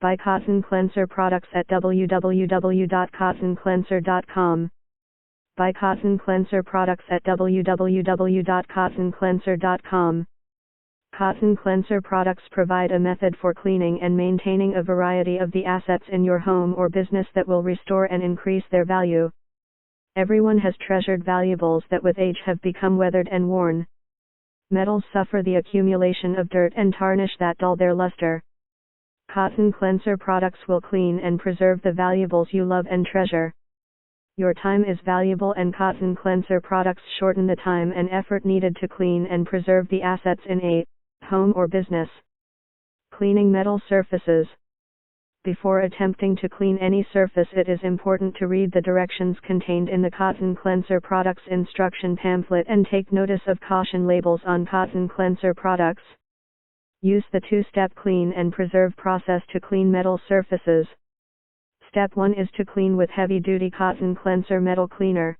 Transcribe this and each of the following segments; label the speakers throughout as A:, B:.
A: Buy Kotton Klenser products at www.kottonklenser.com. Buy Kotton Klenser products at www.kottonklenser.com. Kotton Klenser products provide a method for cleaning and maintaining a variety of the assets in your home or business that will restore and increase their value. Everyone has treasured valuables that with age have become weathered and worn. Metals suffer the accumulation of dirt and tarnish that dull their luster. Kotton Klenser products will clean and preserve the valuables you love and treasure. Your time is valuable and Kotton Klenser products shorten the time and effort needed to clean and preserve the assets in a home or business. Cleaning metal surfaces. Before attempting to clean any surface, it is important to read the directions contained in the Kotton Klenser products instruction pamphlet and take notice of caution labels on Kotton Klenser products. Use the two-step clean and preserve process to clean metal surfaces. Step 1 is to clean with heavy-duty Kotton Klenser metal cleaner.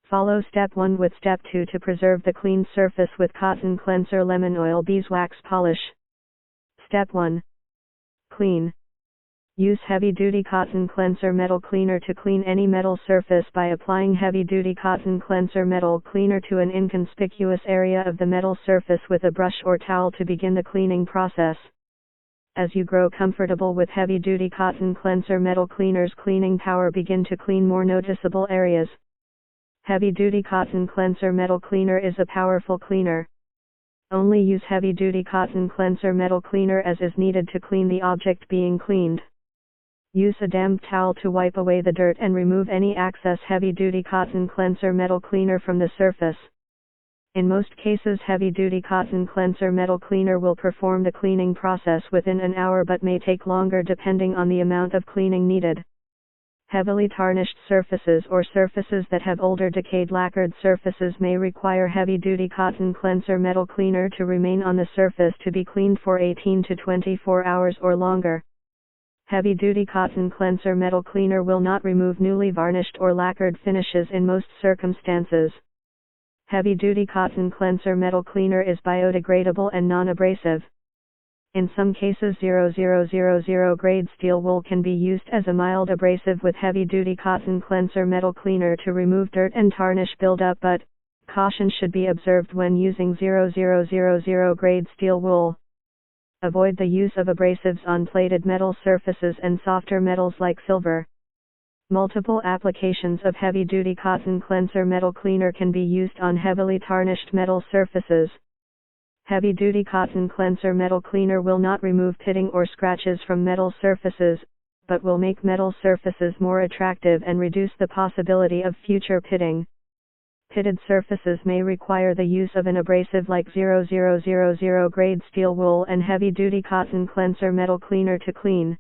A: Follow Step 1 with Step 2 to preserve the cleaned surface with Kotton Klenser lemon oil beeswax polish. Step 1. Clean. Use heavy-duty Kotton Klenser metal cleaner to clean any metal surface by applying heavy-duty Kotton Klenser metal cleaner to an inconspicuous area of the metal surface with a brush or towel to begin the cleaning process. As you grow comfortable with heavy-duty Kotton Klenser metal cleaner's cleaning power, begin to clean more noticeable areas. Heavy-duty Kotton Klenser metal cleaner is a powerful cleaner. Only use heavy-duty Kotton Klenser metal cleaner as is needed to clean the object being cleaned. Use a damp towel to wipe away the dirt and remove any excess heavy-duty Kotton Klenser metal cleaner from the surface. In most cases, heavy-duty Kotton Klenser metal cleaner will perform the cleaning process within an hour, but may take longer depending on the amount of cleaning needed. Heavily tarnished surfaces or surfaces that have older decayed lacquered surfaces may require heavy-duty Kotton Klenser metal cleaner to remain on the surface to be cleaned for 18 to 24 hours or longer. Heavy-duty Kotton Klenser metal cleaner will not remove newly varnished or lacquered finishes in most circumstances. Heavy-duty Kotton Klenser metal cleaner is biodegradable and non-abrasive. In some cases 0000 grade steel wool can be used as a mild abrasive with heavy-duty Kotton Klenser metal cleaner to remove dirt and tarnish buildup, but caution should be observed when using 0000 grade steel wool. Avoid the use of abrasives on plated metal surfaces and softer metals like silver. Multiple applications of heavy-duty Kotton Klenser metal cleaner can be used on heavily tarnished metal surfaces. Heavy-duty Kotton Klenser metal cleaner will not remove pitting or scratches from metal surfaces, but will make metal surfaces more attractive and reduce the possibility of future pitting. Pitted surfaces may require the use of an abrasive like 0000 grade steel wool and heavy-duty Kotton Klenser metal cleaner to clean.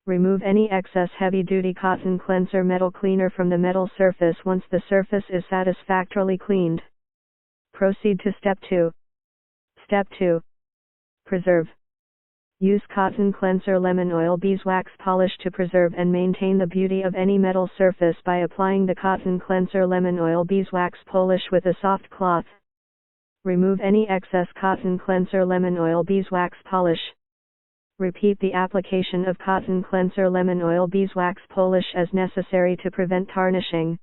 A: Remove any excess heavy-duty Kotton Klenser metal cleaner from the metal surface once the surface is satisfactorily cleaned. Proceed to Step 2. Step 2. Preserve. Use Kotton Klenser lemon oil beeswax polish to preserve and maintain the beauty of any metal surface by applying the Kotton Klenser lemon oil beeswax polish with a soft cloth. Remove any excess Kotton Klenser lemon oil beeswax polish. Repeat the application of Kotton Klenser lemon oil beeswax polish as necessary to prevent tarnishing.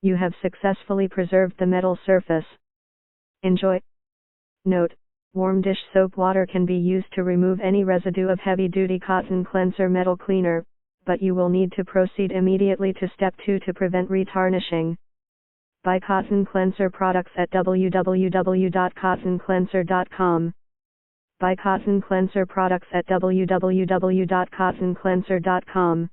A: You have successfully preserved the metal surface. Enjoy. Note: warm dish soap water can be used to remove any residue of heavy-duty Kotton Klenser metal cleaner, but you will need to proceed immediately to Step 2 to prevent retarnishing. Buy Kotton Klenser products at www.kottonklenser.com. Buy Kotton Klenser products at www.kottonklenser.com.